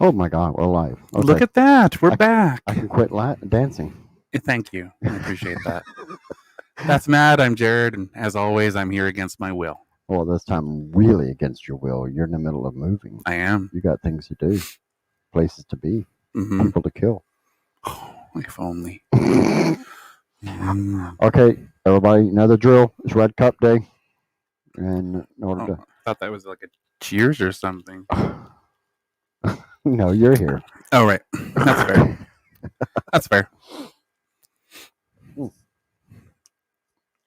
Oh my God, we're live. Okay. Look at that. We're back. I can quit dancing. Thank you. I appreciate that. That's Matt. I'm Jared. And as always, I'm here against my will. Well, this time really against your will. You're in the middle of moving. I am. You got things to do, places to be, people to kill. Oh, if only. Okay, everybody, you know the drill. It's Red Cup Day. And in order to... I thought that was like a cheers or something. No, you're here. Oh, right. That's fair. That's fair.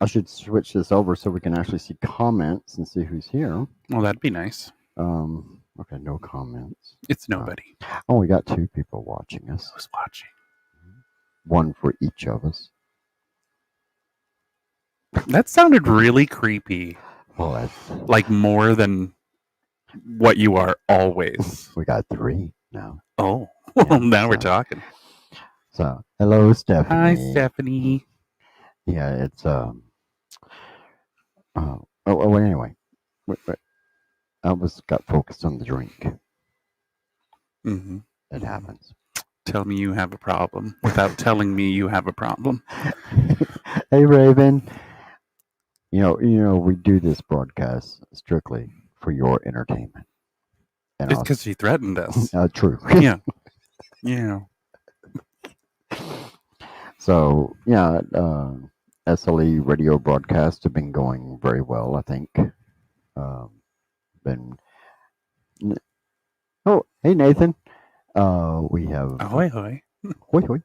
I should switch this over so we can actually see comments and see who's here. Well, that'd be nice. Okay, no comments. It's nobody. Oh, we got 2 people watching us. Who's watching? 1 for each of us. That sounded really creepy. Well, that's... Like more than what you are always. We got 3 now. Oh, well, now we're talking. So, hello, Stephanie. Hi, Stephanie. Yeah, it's anyway, I got focused on the drink. Mm-hmm. It happens. Tell me you have a problem without telling me you have a problem. Hey, Raven. You know, we do this broadcast strictly for your entertainment. And it's because she threatened us. True. Yeah. Yeah. So, yeah, SLE radio broadcasts have been going very well, I think. Oh, hey, Nathan. We have... Ahoy, hoy. Hoy, hoy.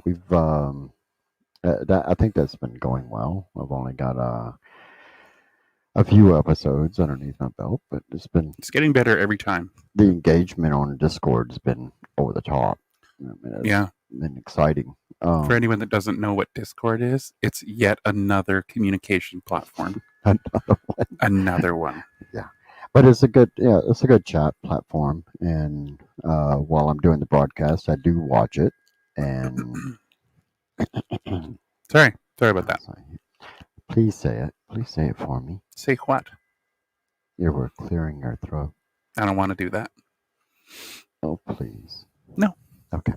We've... I think that's been going well. I've only got a few episodes underneath my belt, but it's getting better every time. The engagement on Discord's been over the top. I mean, it's been exciting. For anyone that doesn't know what Discord is, it's yet another communication platform. Another one. Yeah, but it's a good chat platform. And while I'm doing the broadcast, I do watch it. And sorry about that. Please say it. Please say it for me. Say what? You were clearing your throat. I don't want to do that. Oh, please. No. Okay.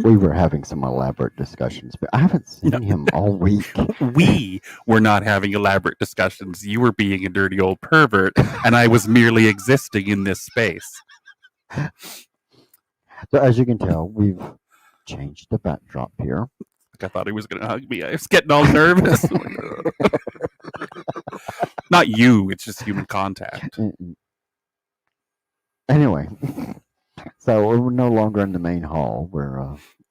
We were having some elaborate discussions, but I haven't seen him all week. We were not having elaborate discussions. You were being a dirty old pervert, and I was merely existing in this space. So as you can tell, we've changed the backdrop here. I thought he was going to hug me. I was getting all nervous. Not you. It's just human contact. Anyway, so we're no longer in the main hall.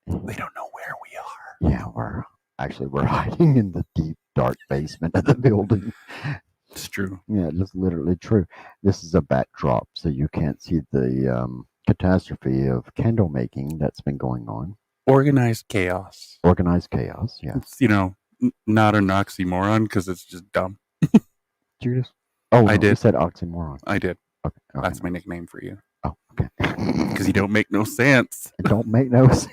They don't know where we are. Yeah, we're hiding in the deep, dark basement of the building. It's true. Yeah, it's literally true. This is a backdrop, so you can't see the catastrophe of candle making that's been going on. Organized chaos. Organized chaos, yeah. It's, not an oxymoron because it's just dumb. Judas? Oh, I did. You said oxymoron. I did. Okay. That's my nickname for you. Oh, okay. Because you don't make no sense. It don't make no sense.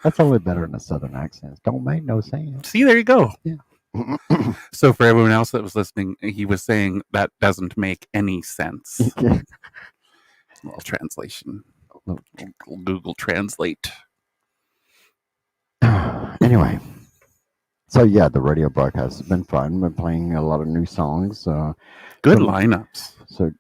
That's only better in a southern accent. Don't make no sense. See, there you go. Yeah. So for everyone else that was listening, he was saying that doesn't make any sense. Well, translation. Google Translate. Anyway, so yeah, the radio broadcast has been fun. We're playing a lot of new songs. Good lineups. So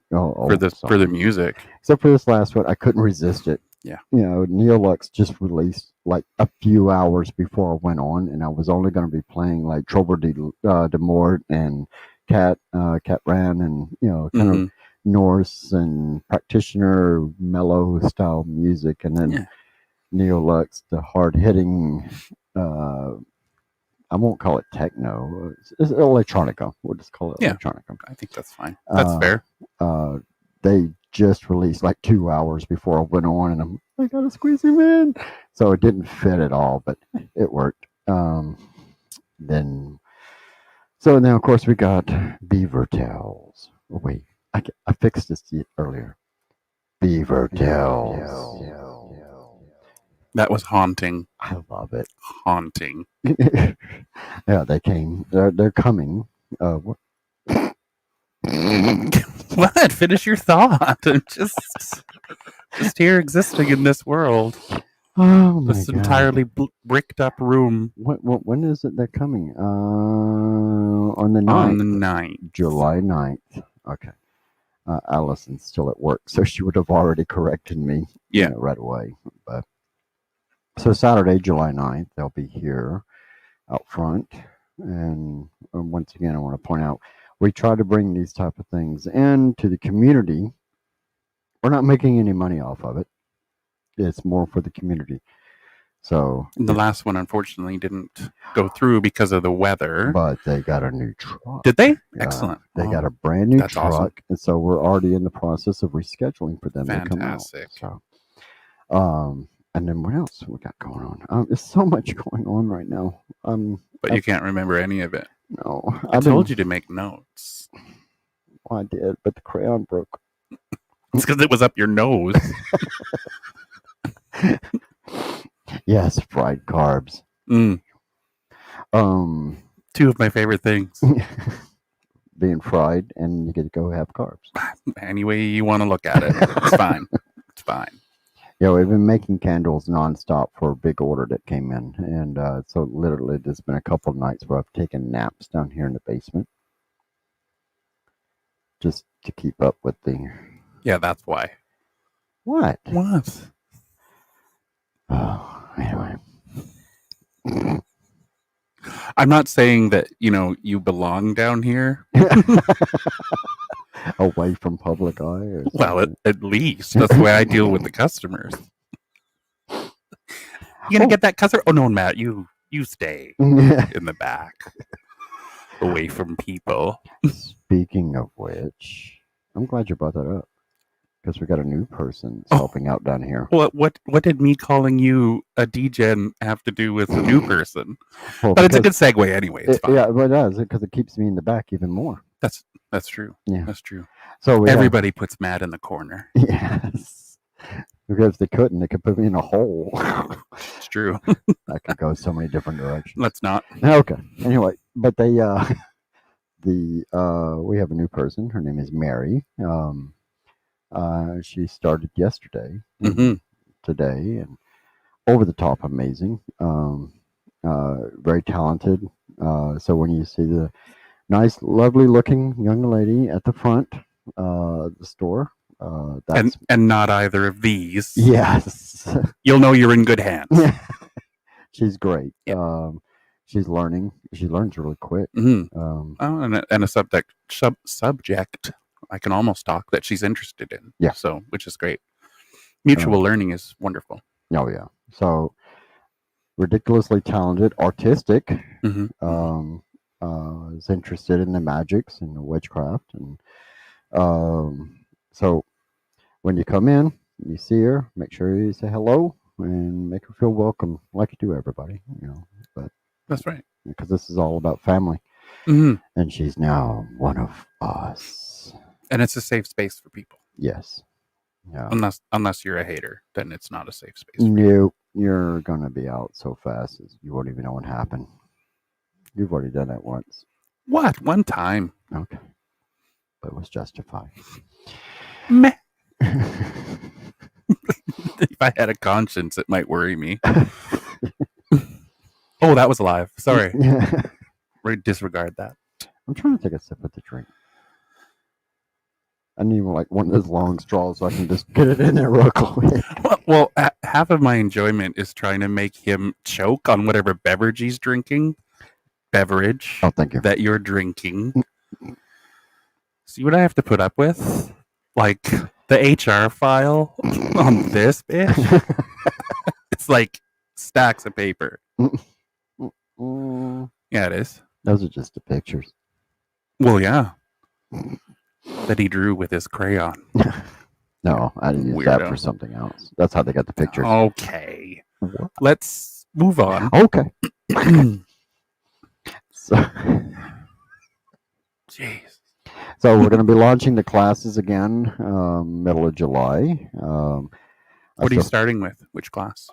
for the music, except for this last one, I couldn't resist it. Yeah, Neil Lux just released like a few hours before I went on, and I was only going to be playing like Trover de Mort and Cat Ran, and kind of Norse and practitioner mellow style music, and then Neo Lux, the hard hitting. I won't call it techno. It's electronica. We'll just call it electronica. I think that's fine. That's fair. They just released like 2 hours before I went on, and I gotta squeeze him in. So it didn't fit at all, but it worked. Then, so now of course we got Beaver Tails. Oh, wait, I fixed this earlier. Beaver Tails. That was haunting. I love it. Haunting. Yeah, they came. They're coming. What? What? Finish your thought. I'm just here existing in this world. Oh my this God. Entirely bricked up room. When is it they're coming? On the 9th. On the 9th. July 9th. Okay. Allison's still at work, so she would have already corrected me right away. But so Saturday, July 9th, they'll be here out front. And once again, I want to point out, we try to bring these type of things into the community. We're not making any money off of it. It's more for the community. So the last one, unfortunately, didn't go through because of the weather. But they got a new truck. Did they? Excellent. They got a brand new truck, awesome. And so we're already in the process of rescheduling for them to come out. So, and then what else we got going on? There's so much going on right now. But you can't remember any of it. No, I told you to make notes. Well, I did, but the crayon broke. It's because it was up your nose. Yes, fried carbs. Two of my favorite things. Being fried, and you get to go have carbs. Any way you want to look at it, it's fine. It's fine. Yeah, we've been making candles nonstop for a big order that came in, and so literally there's been a couple of nights where I've taken naps down here in the basement, just to keep up with the. Yeah, that's why. What? What? Oh, anyway. I'm not saying that, you belong down here. Away from public eye? Or well, at least. That's the way I deal with the customers. You going to get that customer? Oh, no, Matt, you stay in the back. Away from people. Speaking of which, I'm glad you brought that up. Because we got a new person helping out down here. What did me calling you a degen have to do with a new person? Well, but it's a good segue anyway. It's fine. Yeah, but it does, because it keeps me in the back even more. That's true. Yeah, that's true. So everybody puts Matt in the corner. Yes, because if they couldn't, they could put me in a hole. It's true. I could go so many different directions. Let's not. Okay. Anyway, but they we have a new person. Her name is Mary. She started yesterday, today, and over the top amazing. Very talented. So when you see the nice, lovely looking young lady at the front, the store, that's and not either of these. Yes, you'll know you're in good hands. She's great. Yep. She's learning. She learns really quick. And a subject I can almost talk that she's interested in. Yeah. So, which is great. Mutual learning is wonderful. Oh yeah. So ridiculously talented, artistic. Is interested in the magics and the witchcraft, and so when you come in, you see her, make sure you say hello and make her feel welcome, like you do everybody. But that's right, because this is all about family, and she's now one of us. And it's a safe space for people. Yes. Yeah. Unless you're a hater, then it's not a safe space. No, you're gonna be out so fast as you won't even know what happened. You've already done that once. What? One time. Okay. But it was justified. Meh. If I had a conscience, it might worry me. Oh, that was live. Sorry. We disregard that. I'm trying to take a sip of the drink. I need like one of those long straws so I can just get it in there real quick. Well, half of my enjoyment is trying to make him choke on whatever beverage he's drinking. Oh, thank you. That you're drinking. See what I have to put up with? Like the HR file on this bitch? It's like stacks of paper. Mm, Yeah, it is. those are just the pictures. Well, yeah. That he drew with his crayon. No, I didn't use that Weirdo. for something else. That's how they got the pictures. Okay. What? Let's move on. Okay. So, Jeez. so we're going to be launching the classes again, middle of July. What are you starting with? Which class?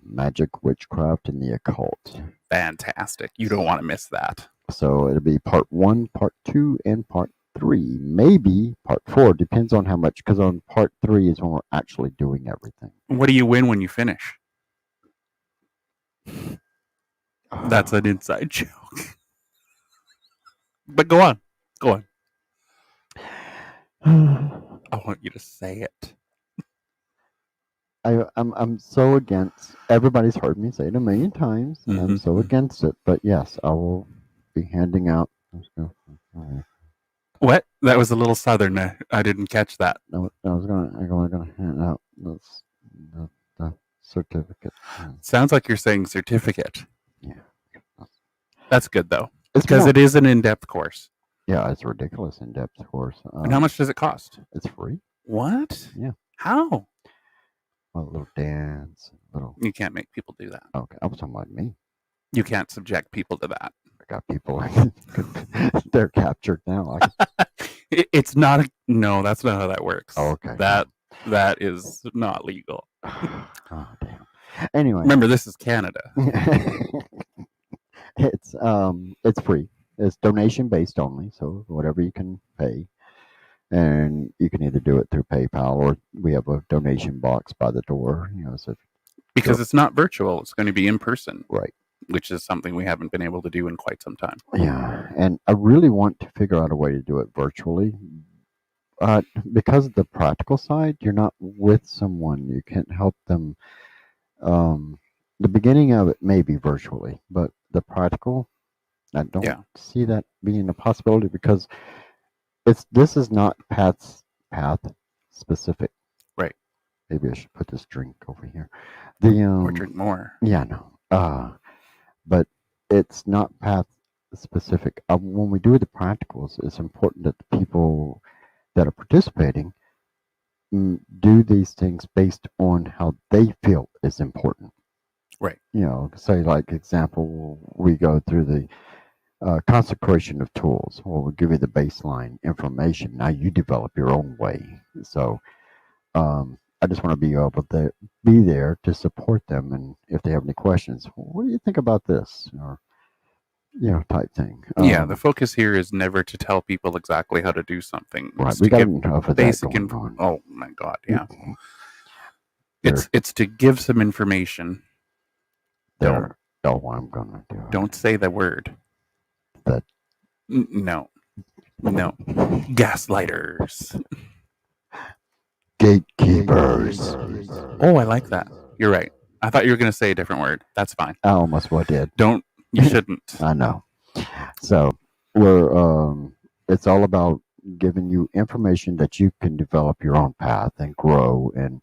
Magic, witchcraft, and the occult. Fantastic. You don't want to miss that. So it'll be part 1, part 2, and part 3. Maybe part 4. Depends on how much. Because on part 3 is when we're actually doing everything. What do you win when you finish? That's an inside joke. But go on. Go on. I want you to say it. I'm so against. Everybody's heard me say it a million times. And I'm so against it. But yes, I will be handing out. What? That was a little southern. I didn't catch that. I'm gonna hand out the certificate. Sounds like you're saying certificate. Yeah. That's good though, It's because more- it is an in-depth course. Yeah, it's a ridiculous in-depth course. And how much does it cost? It's free. What? Yeah. How? A little dance, little. You can't make people do that. Okay, I was talking about me. You can't subject people to that. I got people. They're captured now. It's not. No, that's not how that works. Oh, okay. That is not legal. Oh, damn. Anyway, Remember, this is Canada. it's free. It's donation based only, so whatever you can pay, and you can either do it through PayPal or we have a donation box by the door. So because it's not virtual; it's going to be in person, right? Which is something we haven't been able to do in quite some time. Yeah, and I really want to figure out a way to do it virtually. Because of the practical side, you're not with someone. You can't help them. The beginning of it may be virtually, but the practical, I don't see that being a possibility because this is not path specific. Right. Maybe I should put this drink over here. Or drink more. Yeah, no. But it's not path specific. When we do the practicals, it's important that the people that are participating do these things based on how they feel is important. Right. Say like example, we go through the consecration of tools. Well, we'll give you the baseline information. Now you develop your own way. So I just want to be able to be there to support them, and if they have any questions, what do you think about this, or type thing. Yeah, the focus here is never to tell people exactly how to do something. Right, we got enough of that going on. Oh my God, yeah. It's to give some information. I'm gonna do it. Don't say the word. That. No. Gaslighters. Gatekeepers. Oh, I like that. You're right. I thought you were going to say a different word. That's fine. I almost did. You shouldn't. I know. So it's all about giving you information that you can develop your own path and grow and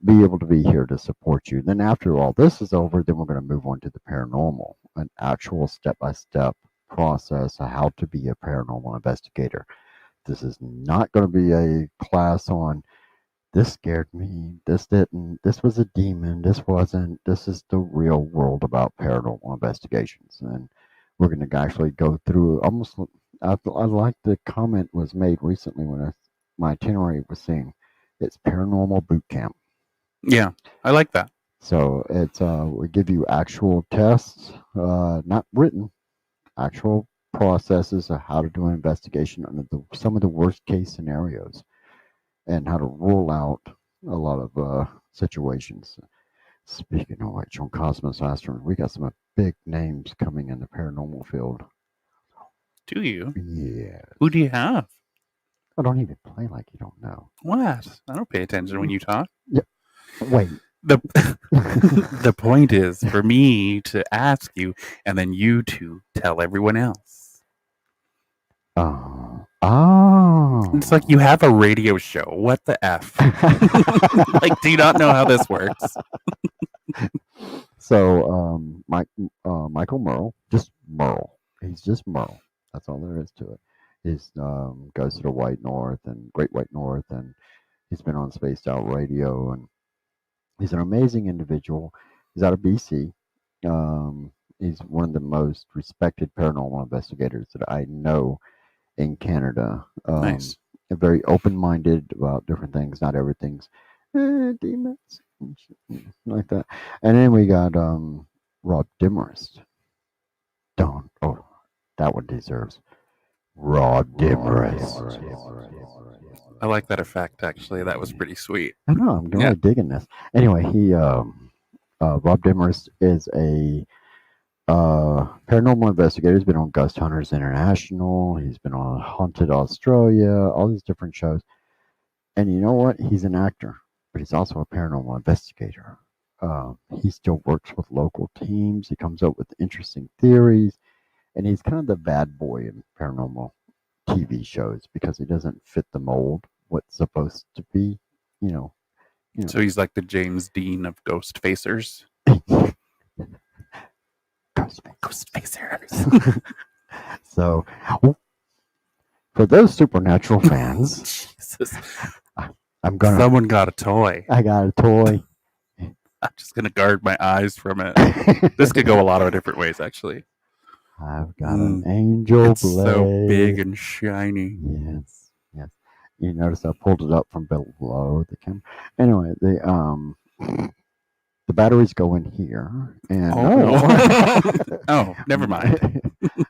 be able to be here to support you. Then after all this is over, then we're going to move on to the paranormal, an actual step-by-step process of how to be a paranormal investigator. This is not going to be a class on this scared me, this didn't, this was a demon, this wasn't. This is the real world about paranormal investigations. And we're going to actually go through almost, I like the comment was made recently when my itinerary was saying it's paranormal boot camp. Yeah, I like that. So it's we give you actual tests, not written, actual processes of how to do an investigation under some of the worst case scenarios, and how to rule out a lot of situations. Speaking of which, on Cosmos Astron, we got some big names coming in the paranormal field. Do you? Yeah. Who do you have? I don't even play like you don't know. What? I don't pay attention when you talk. Yeah. Wait. The point is for me to ask you and then you to tell everyone else. Oh. It's like you have a radio show. What the F? Like, do you not know how this works? So, Michael Merle, just Merle. He's just Merle. That's all there is to it. He's goes to the White North and Great White North, and he's been on Spaced Out Radio, and he's an amazing individual. He's out of BC. He's one of the most respected paranormal investigators that I know in Canada. Nice. Very open-minded about different things. Not everything's demons like that. And then we got Rob Demarest. Don't. Oh, that one deserves Rob Demarest. I like that effect. Actually, that was pretty sweet. I know. I'm really digging this. Anyway, Rob Demarest is a paranormal investigator. He's been on Ghost Hunters International. He's been on Haunted Australia. All these different shows. And you know what? He's an actor, but he's also a paranormal investigator. He still works with local teams. He comes up with interesting theories, and he's kind of the bad boy in paranormal TV shows because he doesn't fit the mold what's supposed to be. You know. So he's like the James Dean of Ghost Facers. Ghost Facers. So, for those supernatural fans, Jesus. Someone got a toy. I got a toy. I'm just gonna guard my eyes from it. This could go a lot of different ways, actually. I've got an angel it's blade. So big and shiny. Yes, yes. You notice I pulled it up from below the camera. Anyway, the batteries go in here, and oh, never mind.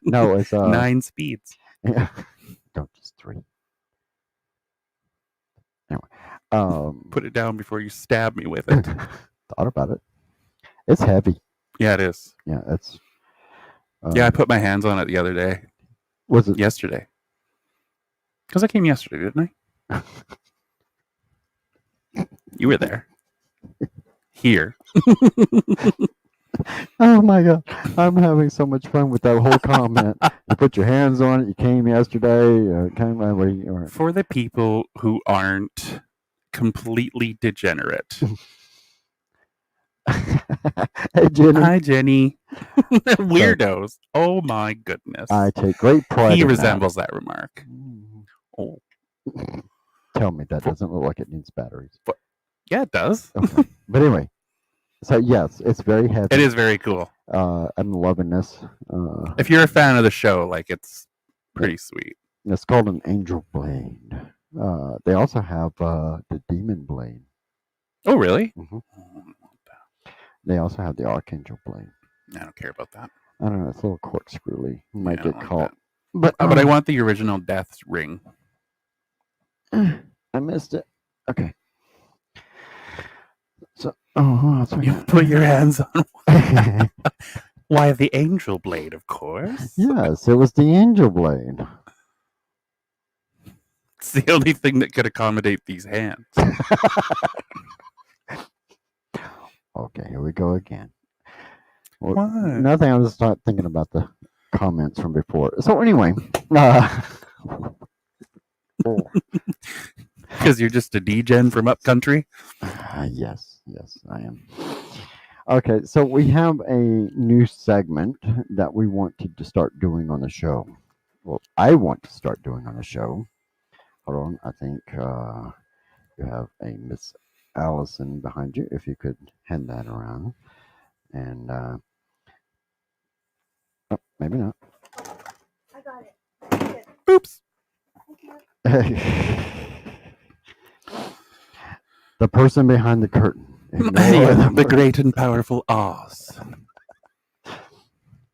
No, it's 9 speeds. Yeah. Don't just 3. Anyway, put it down before you stab me with it. Thought about it. It's heavy. Yeah, it is. Yeah, it's. Yeah, I put my hands on it the other day. Was it yesterday? Because I came yesterday, didn't I? You were there. Here. Oh my god, I'm having so much fun with that whole comment. You put your hands on it. You came yesterday. For the people who aren't completely degenerate. Hey, Jenny. Hi, Jenny. Weirdos. Oh my goodness. I take great pride. He resembles that remark. Oh. Tell me that doesn't look like it needs batteries. Yeah, it does. Okay. But anyway, so yes, it's very heavy. It is very cool. I'm loving this. If you're a fan of the show, like, it's pretty sweet. It's called an angel blade. They also have the demon blade. Oh, really? Mm-hmm. They also have the archangel blade. I don't care about that. I don't know. It's a little corkscrewy. You might get caught. But I want the original death ring. I missed it. Okay. So, you put your hands on. Why, the angel blade, of course. Yes, it was the angel blade. It's the only thing that could accommodate these hands. Okay, here we go again. Well, what? Nothing. I was start thinking about the comments from before. So anyway, because you're just a degen from upcountry. Yes, I am. Okay, so we have a new segment that we want to start doing on the show. Well, I want to start doing on the show. Hold on, I think you have a Miss Allison behind you. If you could hand that around, and oh, maybe not. I got it. Oops. The person behind the curtain. The great and powerful Oz.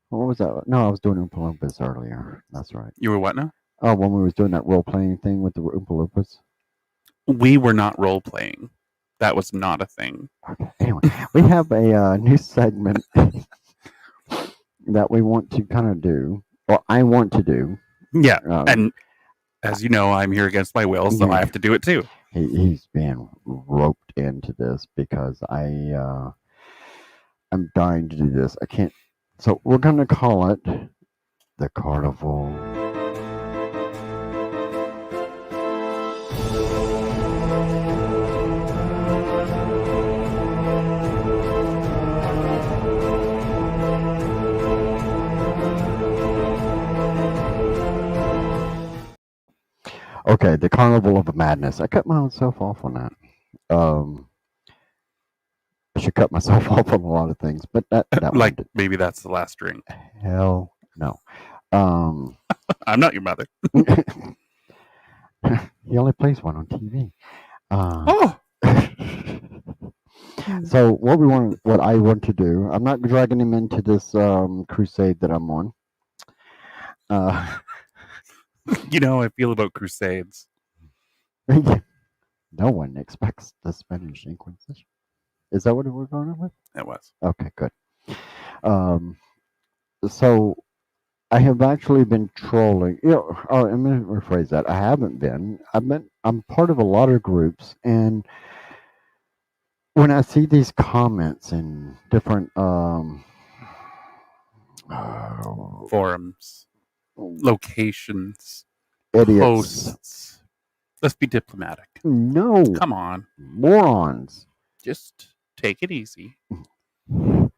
What was that? No, I was doing Oompa Loompas earlier. That's right. You were what now? Oh, when we was doing that role-playing thing with the Oompa Loompas. We were not role-playing. That was not a thing. Okay. Anyway, we have a new segment that we want to kind of do. Well, I want to do. Yeah, and as you know, I'm here against my will, so I have to do it too. He's being roped into this because I'm dying to do this. I can't. So we're going to call it the Carnival Okay, the Carnival of Madness. I cut my own self off on that. I should cut myself off on a lot of things, but that Like one maybe that's the last drink. hell no. I'm not your mother. He only plays one on TV. Oh, So what I want to do, I'm not dragging him into this crusade that I'm on. you know how I feel about crusades. No one expects the Spanish Inquisition. Is that what we're going with? It was. Okay, good. So I have actually been trolling. Oh, I'm going to rephrase that. I haven't been. I'm part of a lot of groups, and when I see these comments in different Forums, locations, idiots, posts. Let's be diplomatic. no, Come on. morons. Just take it easy. I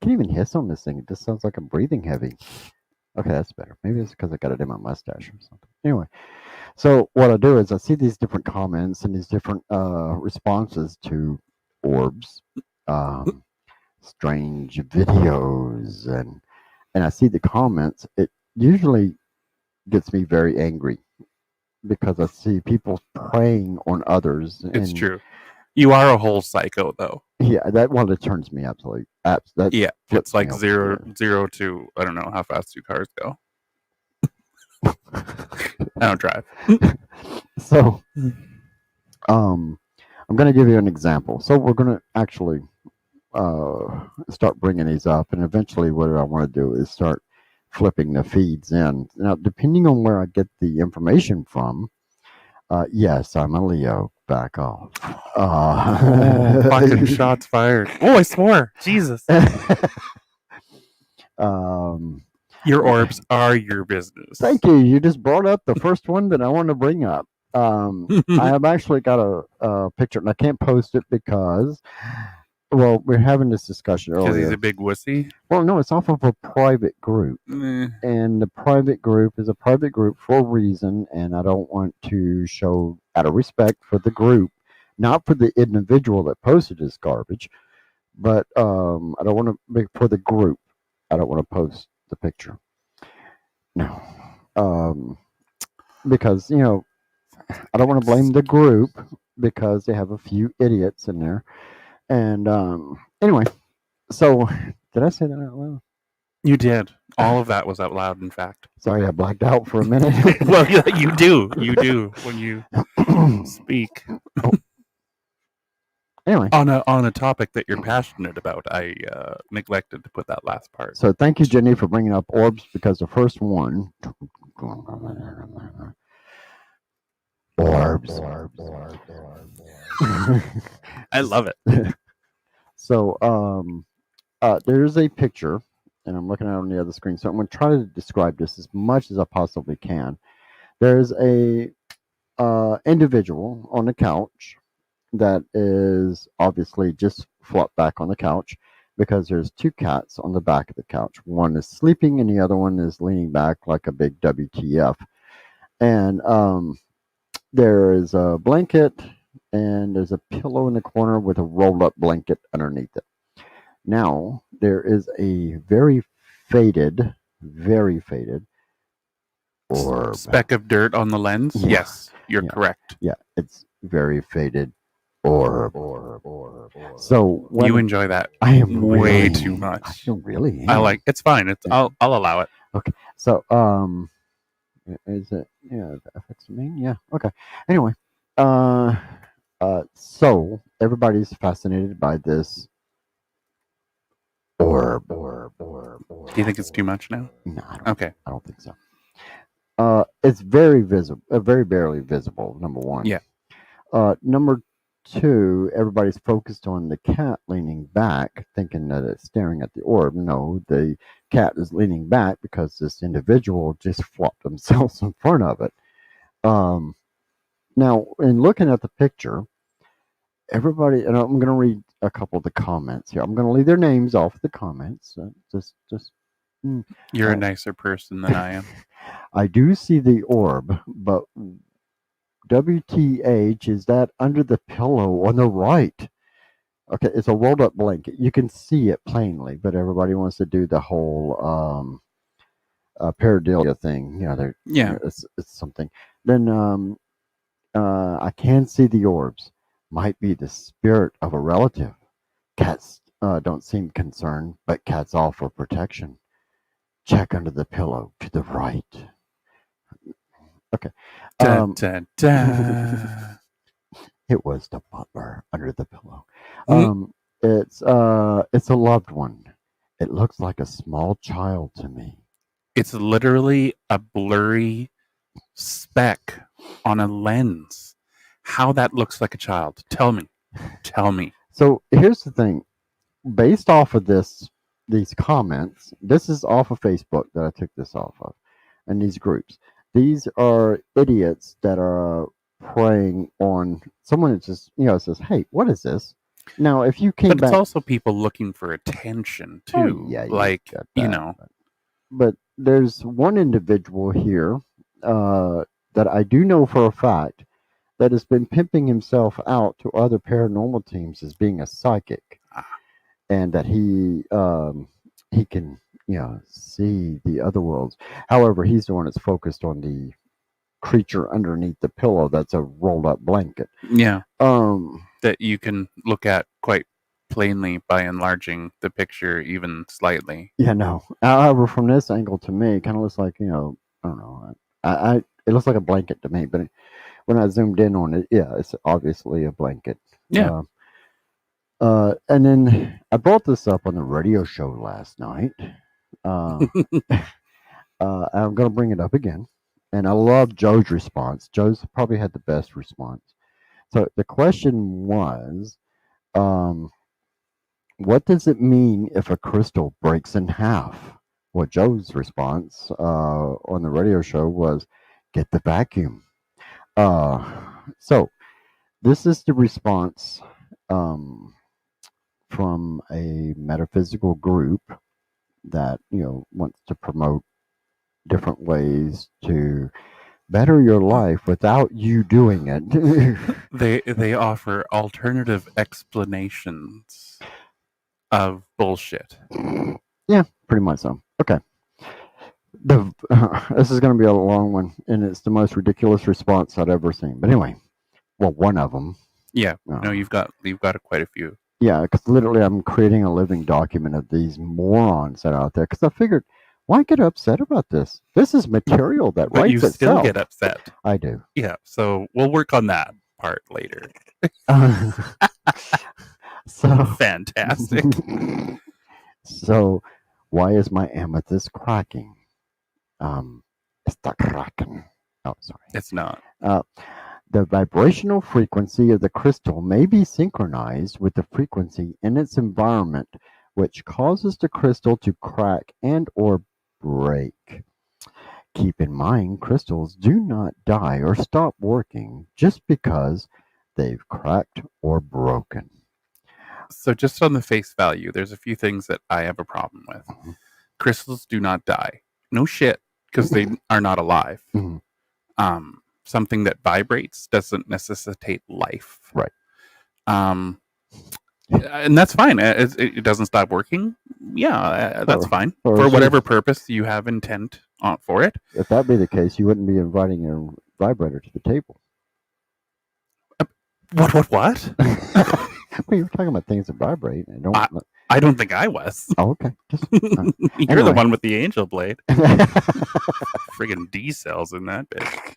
can't even hiss on this thing. It just sounds like I'm breathing heavy. Okay, that's better. Maybe it's because I got it in my mustache or something. Anyway, so what I do is I see these different comments and these different responses to orbs, strange videos, and I see the comments. It usually gets me very angry because I see people preying on others. It's and true. You are a whole psycho, though. Yeah, that one that turns me absolutely. That Yeah, flips it's like me off. zero to I don't know how fast do cars go. I don't drive. So, I'm going to give you an example. So we're going to actually start bringing these up, and eventually, what I want to do is start flipping the feeds in. Now, depending on where I get the information from, yes, I'm a Leo. Back off. Fucking shots fired. Oh, I swore. Jesus. Your orbs are your business. Thank you. You just brought up the first one that I want to bring up. I have actually got a picture, and I can't post it because, well, we're having this discussion Because earlier. he's a big wussy. Well, no, it's off of a private group, and the private group is a private group for a reason, and I don't want to show out of respect for the group, not for the individual that posted this garbage, but I don't want to make for the group. I don't want to post the picture. No, because I don't want to blame the group because they have a few idiots in there, and anyway. So, did I say that out loud? You did. All of that was out loud, in fact. Sorry, I blacked out for a minute. Well, you do. You do when you speak. Anyway, On a topic that you're passionate about, I neglected to put that last part. so thank you, Jenny, for bringing up orbs because the first one. Orbs. I love it. So, there's a picture, and I'm looking at it on the other screen. So I'm going to try to describe this as much as I possibly can. There's a individual on the couch that is obviously just flopped back on the couch because there's two cats on the back of the couch. One is sleeping, and the other one is leaning back like a big WTF. And there is a blanket, and there's a pillow in the corner with a rolled up blanket underneath it. Now, there is a very faded orb. Speck of dirt on the lens? Yeah. Yes, you're correct. Yeah, it's very faded orb. So when You enjoy that I am way really, too much. I don't really. I like it's fine. I'll allow it. Okay. So is it affects me? Yeah. Okay. Anyway, so everybody's fascinated by this orb. Do you think it's too much now? No, Okay. I don't think so. It's very visible, very barely visible. Number one. Yeah. Number two, everybody's focused on the cat leaning back, thinking that it's staring at the orb. No, the cat is leaning back because this individual just flopped themselves in front of it. Now, in looking at the picture, everybody, and I'm going to read a couple of the comments here. I'm going to leave their names off the comments. You're a nicer person than I am. I do see the orb, but WTH, is that under the pillow on the right? Okay, it's a rolled up blanket. You can see it plainly, but everybody wants to do the whole pareidolia thing. Yeah. It's something. Then I can see the orbs. Might be the spirit of a relative. Cats don't seem concerned, but cats offer protection. Check under the pillow to the right. Okay. Da, da, da. It was the butler under the pillow. Mm. It's a loved one. It looks like a small child to me. It's literally a blurry speck on a lens. How that looks like a child? Tell me. So here's the thing. Based off of these comments, this is off of Facebook that I took this off of, and these groups. These are idiots that are preying on someone that just says, "Hey, what is this?" Now, if you came But back, it's also people looking for attention too. yeah, like got you that, know, but there's one individual here that I do know for a fact that has been pimping himself out to other paranormal teams as being a psychic, and that he can see the other worlds. However, he's the one that's focused on the creature underneath the pillow. That's a rolled up blanket. yeah, that you can look at quite plainly by enlarging the picture even slightly. Yeah, no. However, from this angle to me, it kind of looks like I don't know. It looks like a blanket to me, but when I zoomed in on it, yeah, it's obviously a blanket. Yeah. And then I brought this up on the radio show last night. I'm going to bring it up again. And I love Joe's response. Joe's probably had the best response. So the question was, what does it mean if a crystal breaks in half? Well, Joe's response on the radio show was, get the vacuum. So this is the response from a metaphysical group that wants to promote different ways to better your life without you doing it. They offer alternative explanations of bullshit. Yeah, pretty much so. Okay. This is going to be a long one, and it's the most ridiculous response I've ever seen. But anyway, well, one of them. Yeah, no, you've got quite a few. Yeah, because literally I'm creating a living document of these morons that are out there. Because I figured, why get upset about this? This is material that But writes you itself. still get upset. I do. Yeah, so we'll work on that part later. So fantastic. So, why is my amethyst cracking? It's not cracking. Oh, sorry. It's not. The vibrational frequency of the crystal may be synchronized with the frequency in its environment, which causes the crystal to crack and or break. Keep in mind, crystals do not die or stop working just because they've cracked or broken. So just on the face value, there's a few things that I have a problem with. Mhm. Crystals do not die. No shit, because they are not alive. Mhm. Something that vibrates doesn't necessitate life. Right. And that's fine. It doesn't stop working. Yeah, that's fine. For whatever purpose you have intent for it. If that be the case, you wouldn't be inviting your vibrator to the table. What? Well, you were talking about things that vibrate. And I don't think I was. Oh, okay. You're the one with the angel blade. Friggin' D cells in that bitch.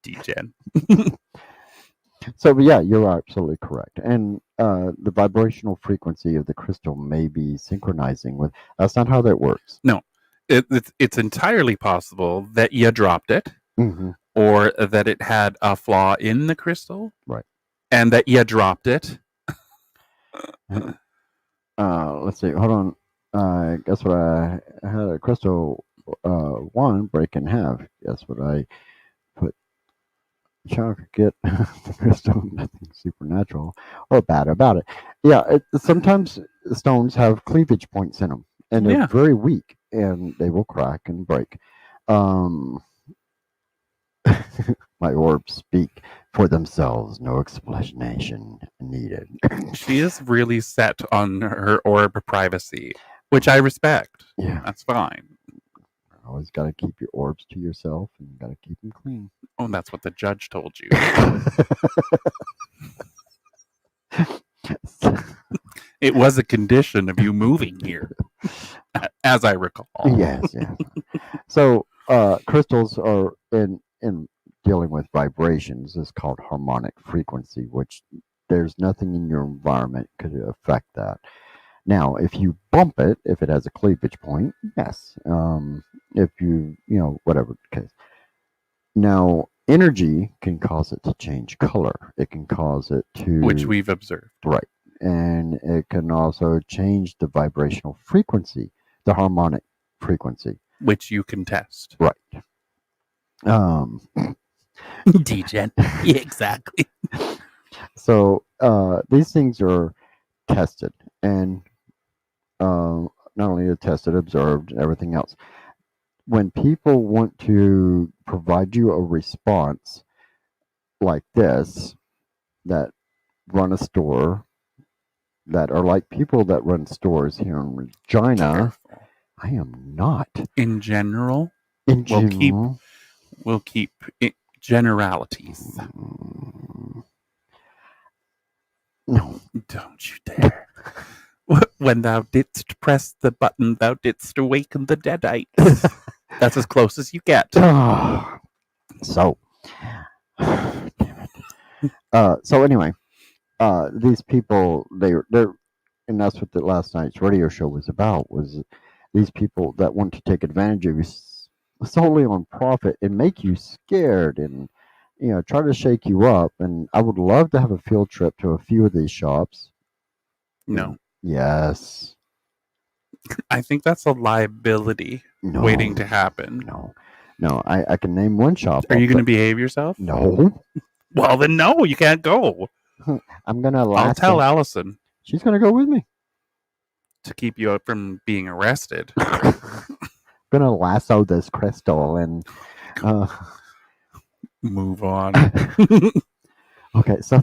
D-gen. So, but yeah, you're absolutely correct. And the vibrational frequency of the crystal may be synchronizing with. That's not how that works. No, it's entirely possible that you dropped it, or that it had a flaw in the crystal, right? And that you dropped it. Let's see. Hold on. Guess what? I had a crystal one break in half. Guess what? I put. Child could get the crystal. Nothing supernatural or bad about it. Yeah. Sometimes stones have cleavage points in them, and they're very weak, and they will crack and break. My orbs speak for themselves. No explanation needed. She is really set on her orb privacy, which I respect. Yeah. That's fine. Always got to keep your orbs to yourself and got to keep them clean. Oh, that's what the judge told you. It was a condition of you moving here, as I recall. Yes. So crystals are in dealing with vibrations is called harmonic frequency, which there's nothing in your environment could affect that. Now, if you bump it, if it has a cleavage point, yes. If whatever the case. Now, energy can cause it to change color. It can cause it to... Which we've observed. Right. And it can also change the vibrational frequency, the harmonic frequency. Which you can test. Right. Degen. Yeah, exactly. So these things are tested, and not only tested, observed, and everything else. When people want to provide you a response like this, that run a store, that are like people that run stores here in Regina, I am not. In general, In general, we'll keep it generalities. No. Don't you dare. When thou didst press the button, thou didst awaken the deadites. That's as close as you get. So, damn it. So anyway, these people, they're, and that's what the last night's radio show was about, was these people that want to take advantage of you solely on profit and make you scared and, try to shake you up. And I would love to have a field trip to a few of these shops. No. Yes. I think that's a liability waiting to happen. No, I can name one shop. Are you going to behave yourself? No. Well, then no, you can't go. I'm going to I'll tell Allison. She's going to go with me. To keep you from being arrested. I'm going to lasso this crystal and... Move on. Okay, so...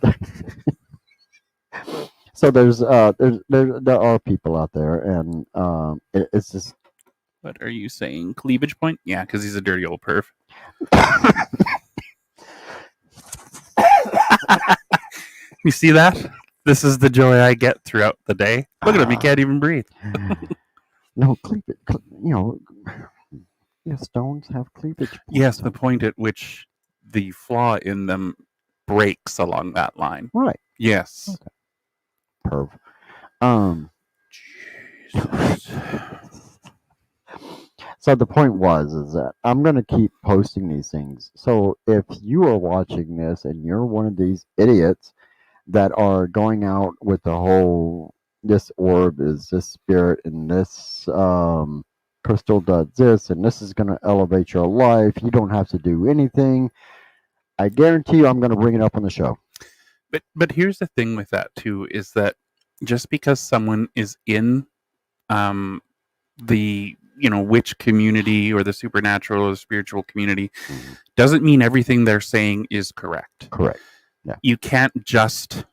So there are people out there, and it's just... What are you saying? Cleavage point? Yeah, because he's a dirty old perv. You see that? This is the joy I get throughout the day. Look at him; he can't even breathe. No, cleavage. Stones have cleavage points. Yes, the point at which the flaw in them breaks along that line. Right. Yes. Okay. Perv. Jesus. So the point is that I'm going to keep posting these things. So if you are watching this and you're one of these idiots that are going out with the whole, this orb is this spirit and this crystal does this and this is going to elevate your life, you don't have to do anything, I guarantee you I'm going to bring it up on the show. But here's the thing with that too, is that just because someone is in the witch community or the supernatural or spiritual community doesn't mean everything they're saying is correct. Correct. Yeah. You can't just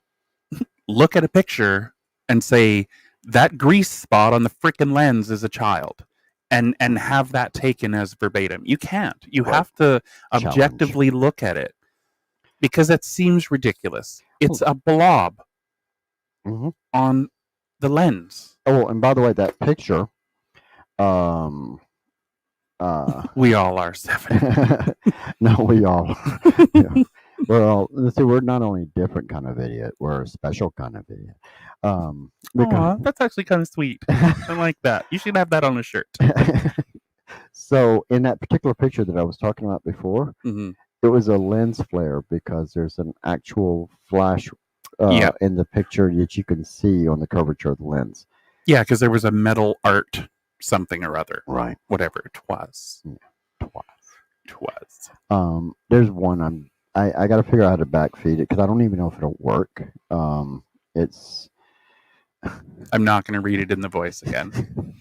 look at a picture and say that grease spot on the frickin' lens is a child and have that taken as verbatim. You can't. You have to objectively look at it because it seems ridiculous. It's a blob on the lens. Oh, and by the way, that picture, we all are 7. No, we all. Yeah. We're not only different kind of idiot, we're a special kind of idiot. That's actually kind of sweet. I like that. You should have that on a shirt. So in that particular picture that I was talking about before, it was a lens flare because there's an actual flash in the picture that you can see on the curvature of the lens. Yeah, because there was a metal art something or other. Right. Whatever it was. Yeah, twas. There's one I got to figure out how to backfeed it because I don't even know if it'll work. I'm not going to read it in the voice again.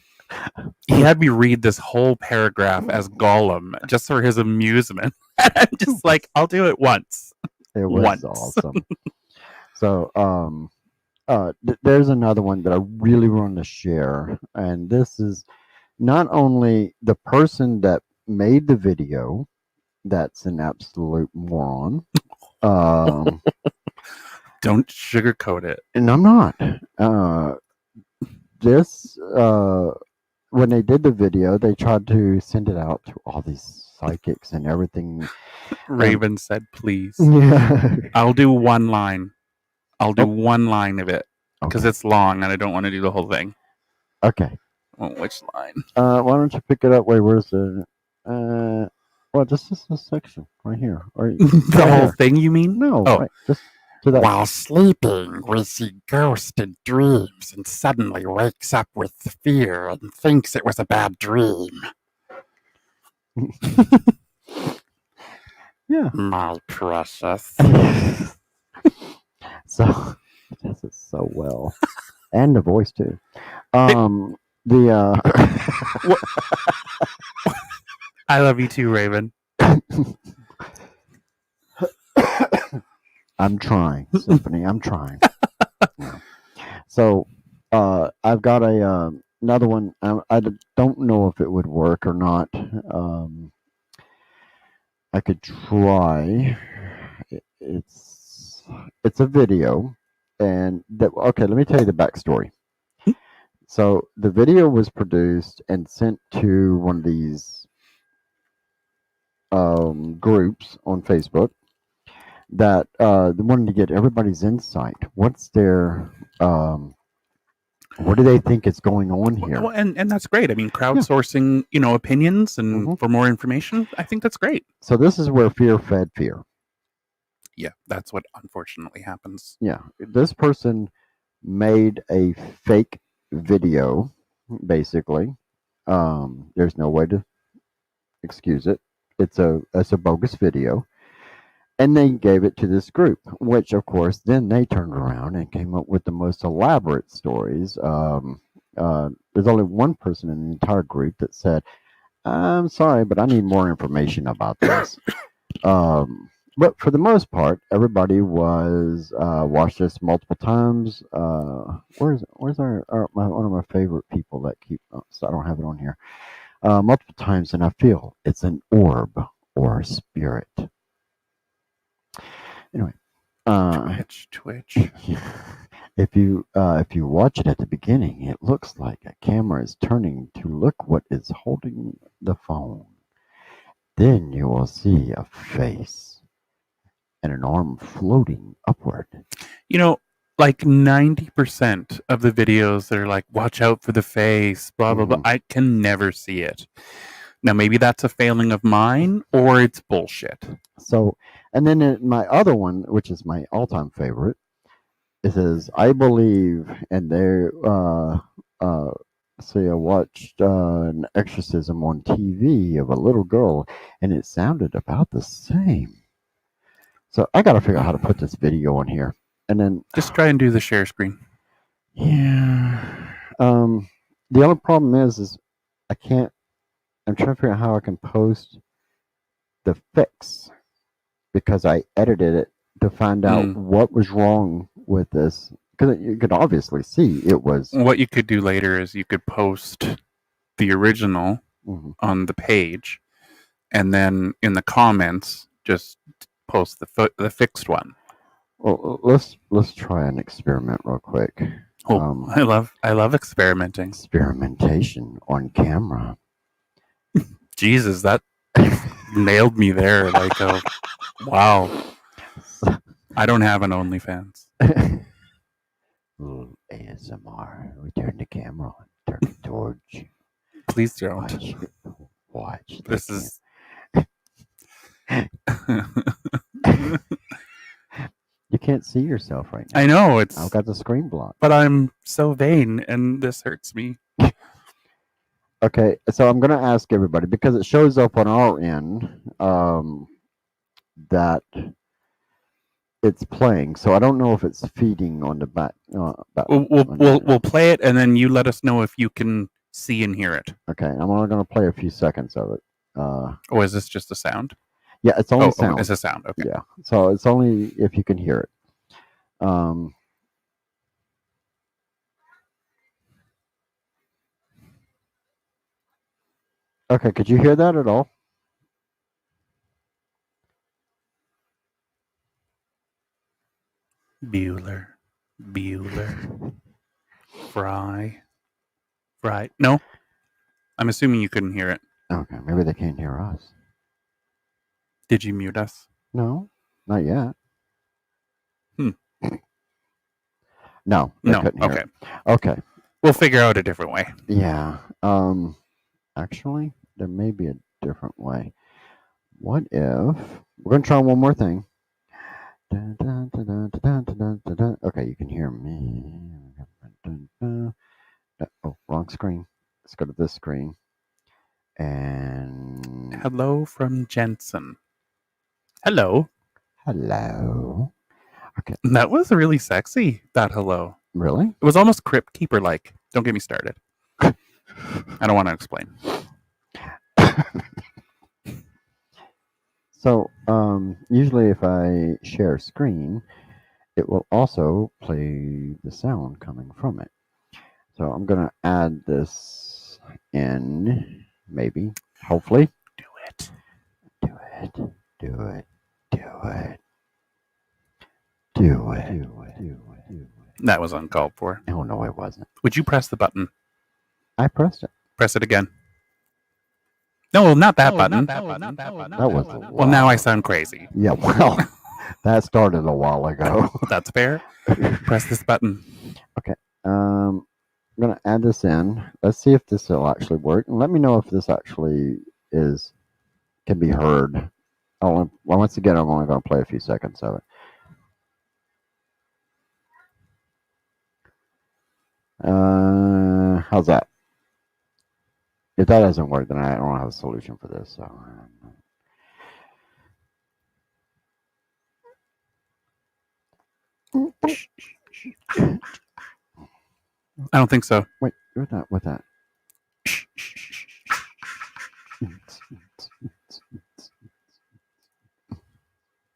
He had me read this whole paragraph as Gollum just for his amusement. I'm just like, I'll do it once. It was Once. awesome. So, there's another one that I really want to share, and this is not only the person that made the video, that's an absolute moron. Don't sugarcoat it. And I'm not. This when they did the video, they tried to send it out to all these psychics and everything. Raven said, please. Yeah. I'll do one line. I'll do one line of it because Okay. it's long and I don't want to do the whole thing. Okay. Well, which line? Why don't you pick it up? Wait, where's the? Well, this is this section right here. Or The right whole here. thing, you mean? No, Oh. right, just to that. While sleeping, we see ghosts in dreams and suddenly wakes up with fear and thinks it was a bad dream. Yeah. My precious. So he does it so well, and the voice too. I love you too, Raven. I'm trying, Symphony. I'm trying. Yeah. So, I've got another one. I don't know if it would work or not. I could try. It's a video, and okay. Let me tell you the backstory. So the video was produced and sent to one of these groups on Facebook that they wanted to get everybody's insight. What's their what do they think is going on here? Well, and that's great. I mean, crowdsourcing, opinions and for more information, I think that's great. So this is where fear fed fear. Yeah, that's what unfortunately happens. Yeah, this person made a fake video, basically. There's no way to excuse it. It's a bogus video. And they gave it to this group, which, of course, then they turned around and came up with the most elaborate stories. There's only one person in the entire group that said, I'm sorry, but I need more information about this. But for the most part, everybody was watched this multiple times. Where's one of my favorite people that keep? So I don't have it on here. Multiple times, and I feel it's an orb or a spirit. Anyway, Twitch. If you watch it at the beginning, it looks like a camera is turning to look what is holding the phone. Then you will see a face and an arm floating upward. Like 90% of the videos that are like, watch out for the face, blah, blah, blah. I can never see it. Now, maybe that's a failing of mine or it's bullshit. So, and then in my other one, which is my all-time favorite, it says, I believe, and they say I watched an exorcism on TV of a little girl, and it sounded about the same. So I got to figure out how to put this video on here. And then just try and do the share screen. Yeah. The only problem is I can't. I'm trying to figure out how I can post the fix because I edited it to find out what was wrong with this. Because you could obviously see it was. What you could do later is you could post the original on the page, and then in the comments just post the fixed one. Well, let's try an experiment real quick. Oh, I love experimenting. Experimentation on camera. Jesus, that nailed me there. Like, wow. I don't have an OnlyFans. Ooh, ASMR. We turn the camera on. Turn it towards you. Please don't. Watch. This is. You can't see yourself right now. I know I've got the screen blocked. But I'm so vain, and this hurts me. Okay, so I'm gonna ask everybody because it shows up on our end that it's playing. So I don't know if it's feeding on the back. We'll play it, and then you let us know if you can see and hear it. Okay, I'm only going to play a few seconds of it. Oh, is this just a sound? Yeah, it's only Oh, sound. it's a sound. Okay. Yeah, so it's only if you can hear it. Okay, could you hear that at all? Bueller. Fry. No. I'm assuming you couldn't hear it. Okay, maybe they can't hear us. Did you mute us? No, not yet. Hmm. No, they No. couldn't hear Okay. it. Okay. We'll figure out a different way. Yeah. Actually, there may be a different way. What if we're gonna try one more thing? Dun, dun, dun, dun, dun, dun, dun, dun, dun. Okay, you can hear me. Oh, wrong screen. Let's go to this screen. And Hello from Jensen. Hello. hello. Okay. That was really sexy, that hello. Really? It was almost Crypt Keeper like. Don't get me started. I don't want to explain. So, usually if I share screen, it will also play the sound coming from it. So I'm gonna add this in, maybe, hopefully. Do it. Do it, do it, do it, do it, do it, do it. That was uncalled for. Oh no, it wasn't. Would you press the button? I pressed it. Press it again. No, not that button. That was a Well, now I sound crazy. Yeah, well, that started a while ago. That's fair. Press this button. I'm gonna add this in. Let's see if this will actually work, and let me know if this actually can be heard. Well, once again, I'm only gonna play a few seconds of it. How's that? If that doesn't work, then I don't have a solution for this. So. I don't think so. Wait, with that.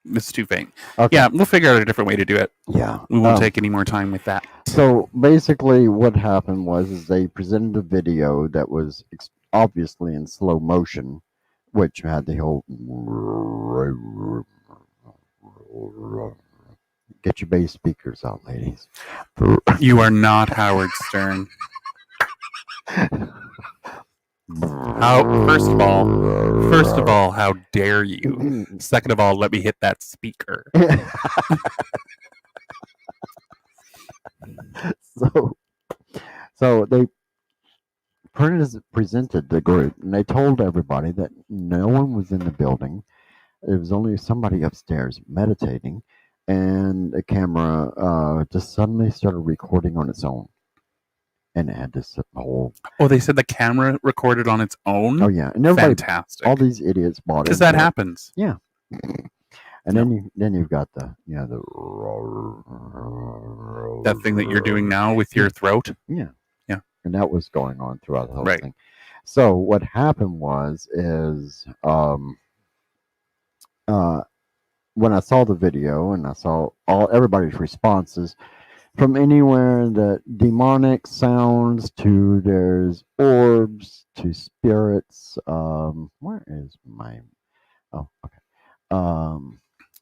It's too faint. Okay. Yeah, we'll figure out a different way to do it. Yeah. We won't take any more time with that. So basically, what happened was they presented a video that was obviously in slow motion, which had the whole get your bass speakers out, ladies. You are not Howard Stern. First of all, how dare you? Second of all, let me hit that speaker. So they presented the group, and they told everybody that no one was in the building. It was only somebody upstairs meditating, and the camera just suddenly started recording on its own, and it had this whole. Oh, they said the camera recorded on its own. Oh yeah, and everybody, fantastic. all these idiots bought it because that happens. Yeah. And then you've got the that thing that you're doing now with your throat. Yeah. Yeah. And that was going on throughout the whole Right. thing. So what happened is when I saw the video and I saw everybody's responses, from anywhere that demonic sounds to there's orbs to spirits. Where is my? Oh, okay.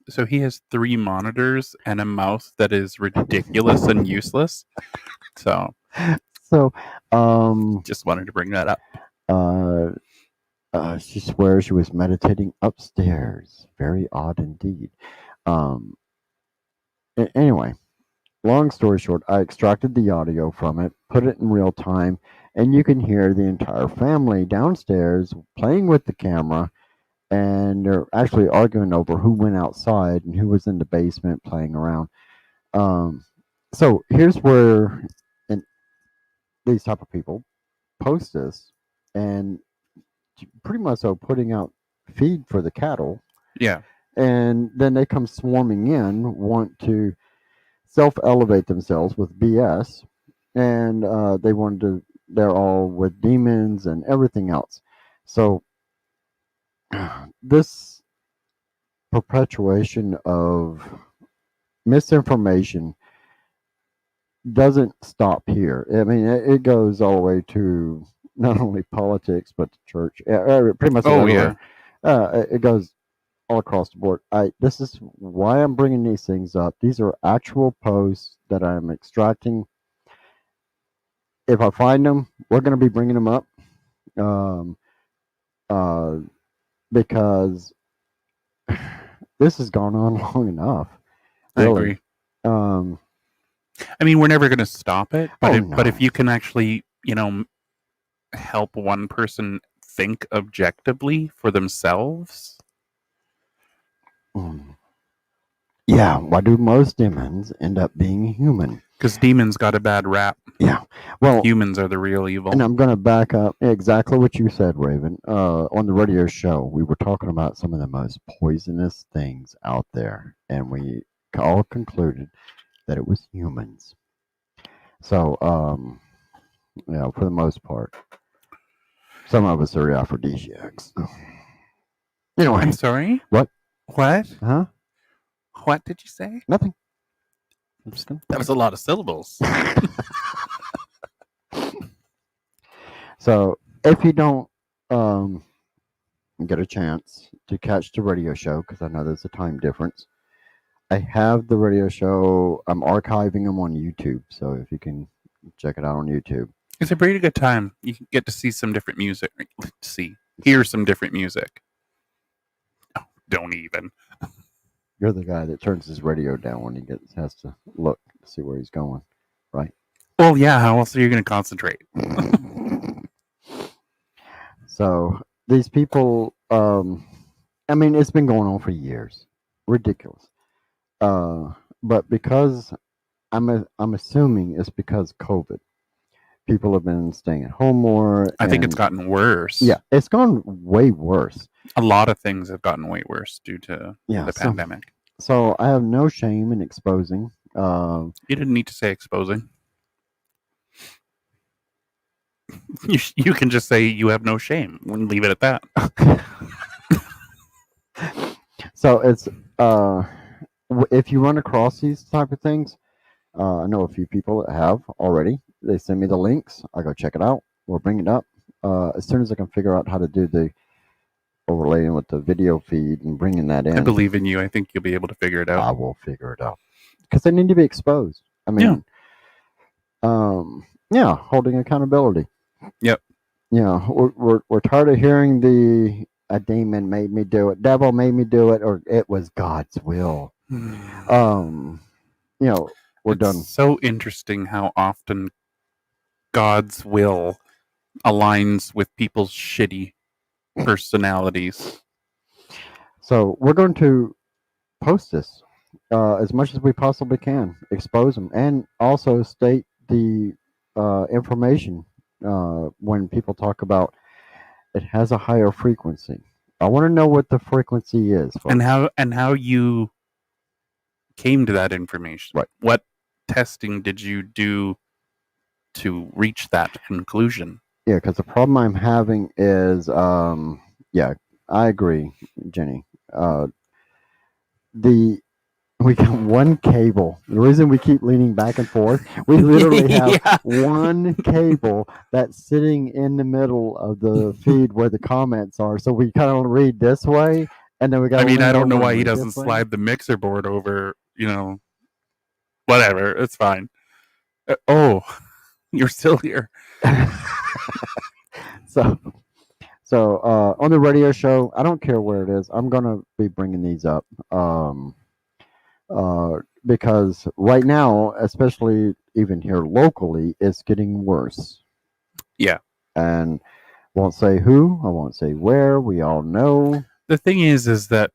So he has 3 monitors and a mouse that is ridiculous and useless. So just wanted to bring that up. She swears she was meditating upstairs. Very odd indeed. Anyway, long story short, I extracted the audio from it, put it in real time, and you can hear the entire family downstairs playing with the camera, and they're actually arguing over who went outside and who was in the basement playing around. So here's where these type of people post this, and pretty much are putting out feed for the cattle. Yeah. And then they come swarming in, want to self-elevate themselves with BS, and they wanted to they're all with demons and everything else. So this perpetuation of misinformation doesn't stop here. I mean, it goes all the way to not only politics but the church. Pretty much Oh, everywhere. It goes all across the board. This is why I'm bringing these things up. These are actual posts that I'm extracting. If I find them, we're going to be bringing them up, um, uh, because this has gone on long enough. I Really. agree. Um, I mean, we're never going to stop it, but Oh, but no. if you can actually, help one person think objectively for themselves, yeah, why do most demons end up being human? because demons got a bad rap. Yeah. Well, Humans are the real evil. and I'm going to back up exactly what you said, Raven. On the radio show, we were talking about some of the most poisonous things out there, and we all concluded that it was humans. So, for the most part, some of us are aphrodisiacs. Anyway, I'm sorry? What? What? huh? What did you say? Nothing. That was a lot of syllables. So, if you don't get a chance to catch the radio show, because I know there's a time difference, I have the radio show. I'm archiving them on YouTube, so if you can check it out on YouTube. It's a pretty good time. You can get to see some different music. Hear some different music. Oh, don't even. You're the guy that turns his radio down when he has to look to see where he's going, right? Well, yeah. How else are you going to concentrate? So these people, I mean, it's been going on for years. Ridiculous. But because I'm assuming it's because COVID. People have been staying at home more. I think it's and- gotten worse. Yeah, it's gone way worse. A lot of things have gotten way worse due to Yeah, the so- pandemic. So I have no shame in exposing. You didn't need to say exposing. You can just say you have no shame and leave it at that. So it's if you run across these type of things, I know a few people that have already. They send me the links. I go check it out. We'll bring it up as soon as I can figure out how to do the overlaying with the video feed and bringing that in. I believe in you. I think you'll be able to figure it I out. will figure it out because they need to be exposed. I mean, holding accountability. Yep. Yeah, we're tired of hearing a demon made me do it, devil made me do it, or it was God's will. We're It's done. so interesting how often God's will aligns with people's shitty personalities. So we're going to post this as much as we possibly can, expose them, and also state the information when people talk about it has a higher frequency. I want to know what the frequency is. Folks. And how you came to that information. Right. What testing did you do to reach that conclusion? Yeah, because the problem I'm having is, I agree, Jenny. We got one cable. The reason we keep leaning back and forth, we literally have Yeah. one cable that's sitting in the middle of the feed where the comments are. So we kind of read this way, and then we got. I mean, I don't know why he doesn't slide the mixer board over, whatever. It's fine. You're still here. So on the radio show, I don't care where it is. I'm gonna be bringing these up because right now, especially even here locally, it's getting worse. Yeah. And won't say who. I won't say where. We all know. The thing is that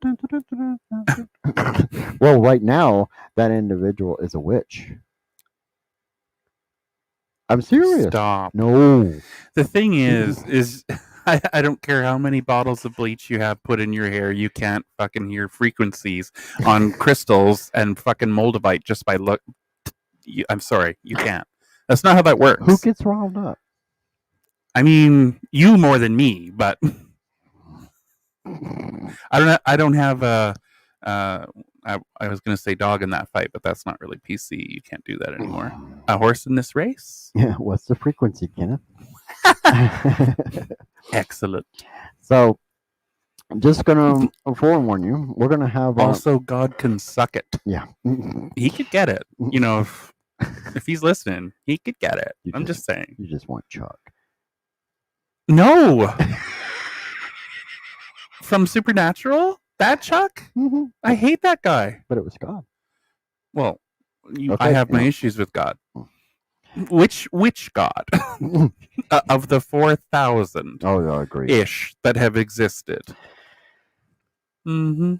Well, right now, that individual is a witch. I'm serious. stop. No. The thing is I don't care how many bottles of bleach you have put in your hair, you can't fucking hear frequencies on crystals and fucking moldavite just by look. I'm sorry, you can't. That's not how that works. Who gets riled up? I mean, you more than me, but I don't have a. I was going to say dog in that fight, but that's not really PC. You can't do that anymore. A horse in this race? Yeah, what's the frequency, Kenneth? Excellent. So, I'm just gonna forewarn you. We're gonna have Also, God can suck it. yeah. He could get it. You know, if he's listening, he could get it. I'm just saying. You just want Chuck. No. From Supernatural? That Chuck? Mm-hmm. I hate that guy. But it was God. Well, I Okay, have my yeah. issues with God. Which God of the 4,000 Oh, I agree. ish that have existed? Mm-hmm.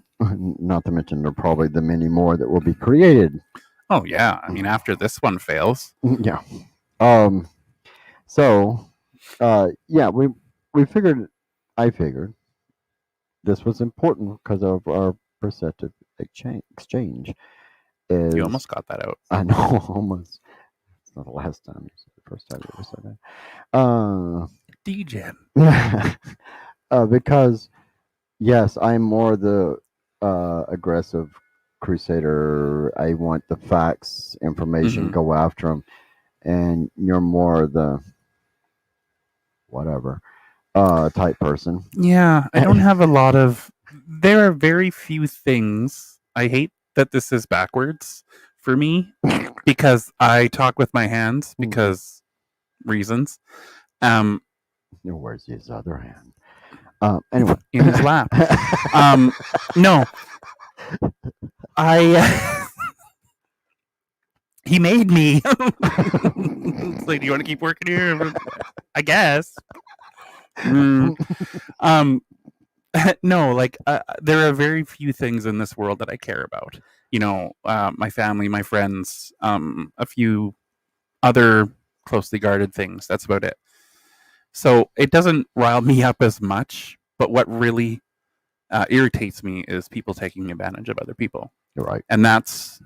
Not to mention there are probably the many more that will be created. Oh yeah, I mean after this one fails. Yeah. So, yeah, we figured. I figured this was important because of our perceptive exchange. You almost got that out. I know, almost. It's not the last time. It's the first time you ever said that. DGen. Because, yes, I'm more the aggressive crusader. I want the facts, information, go after them. And you're more the whatever type person. Yeah, I don't have a lot of. There are very few things. I hate that this is backwards for me because I talk with my hands because reasons. Where's his other hand? Anyway, In his lap. No, he made me. It's like, do you want to keep working here? I guess. No, like there are very few things in this world that I care about. You know, my family, my friends, a few other closely guarded things. That's about it. So it doesn't rile me up as much. But what really irritates me is people taking advantage of other people. You're right, and that's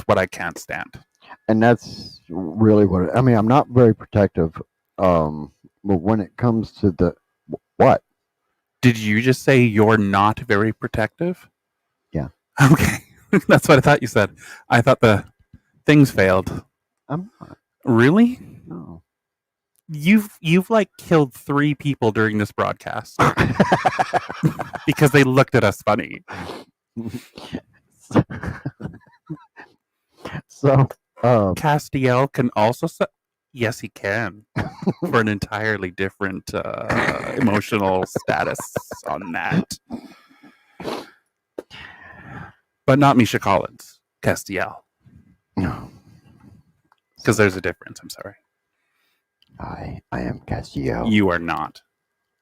what I can't stand. And that's really what I mean. I'm not very protective, but when it comes to the what? Did you just say you're not very protective? Yeah. Okay. That's what I thought you said. I thought the things failed. I'm not. Really? No. You've like killed 3 people during this broadcast because they looked at us funny. So Castiel can also yes, he can for an entirely different emotional status on that. But not Misha Collins, Castiel. No. Because there's a difference. I'm sorry. I am Castiel. You are not.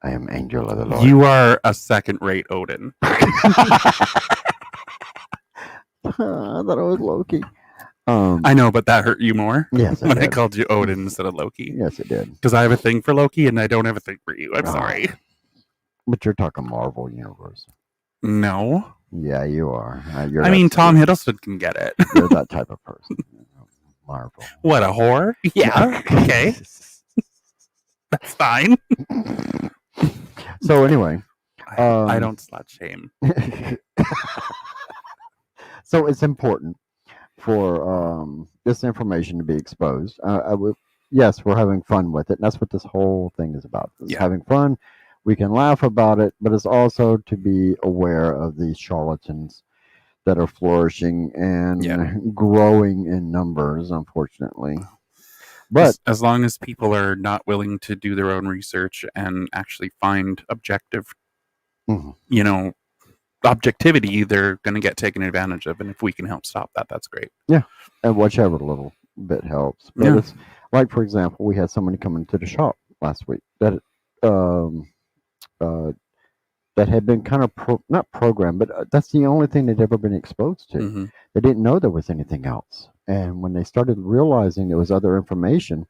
I am Angel of the Lord. You are a second-rate Odin. I thought it was Loki. I know, but that hurt you more. Yes, when I called you Odin instead of Loki. Yes, it did. Because I have a thing for Loki, and I don't have a thing for you. I'm sorry. But you're talking Marvel Universe. No. Yeah, you are. I mean, Tom Hiddleston can get it. You're that type of person. Marvel. What, a whore? Yeah. Okay. That's fine. So anyway, I don't slut shame. So it's important for this information to be exposed. Yes, we're having fun with it. And that's what this whole thing is about. It's having fun. We can laugh about it, but it's also to be aware of these charlatans that are flourishing and growing in numbers, unfortunately. But as long as people are not willing to do their own research and actually find objective, you know, objectivity, they're going to get taken advantage of. And if we can help stop that, that's great. Yeah. And whichever little bit helps. But it's like, for example, we had somebody come into the shop last week that that had been kind of not programmed, but that's the only thing they'd ever been exposed to. They didn't know there was anything else. And when they started realizing there was other information,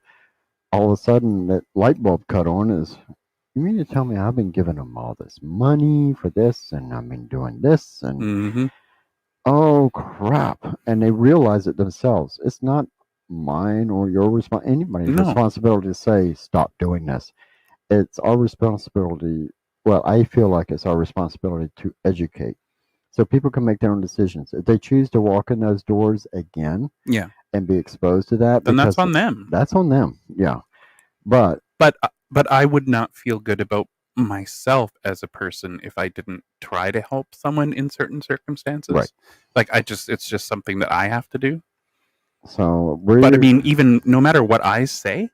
all of a sudden that light bulb cut on is, you mean to tell me I've been giving them all this money for this and I've been doing this and oh crap. And they realize it themselves. It's not mine or your anybody's responsibility to say, stop doing this. it's our responsibility. Well, I feel like it's our responsibility to educate so people can make their own decisions. If they choose to walk in those doors again Yeah. and be exposed to that, Then that's because on them. that's on them. Yeah. But But I would not feel good about myself as a person if I didn't try to help someone in certain circumstances. Right. Like it's just something that I have to do. so But I we're mean, even no matter what I say,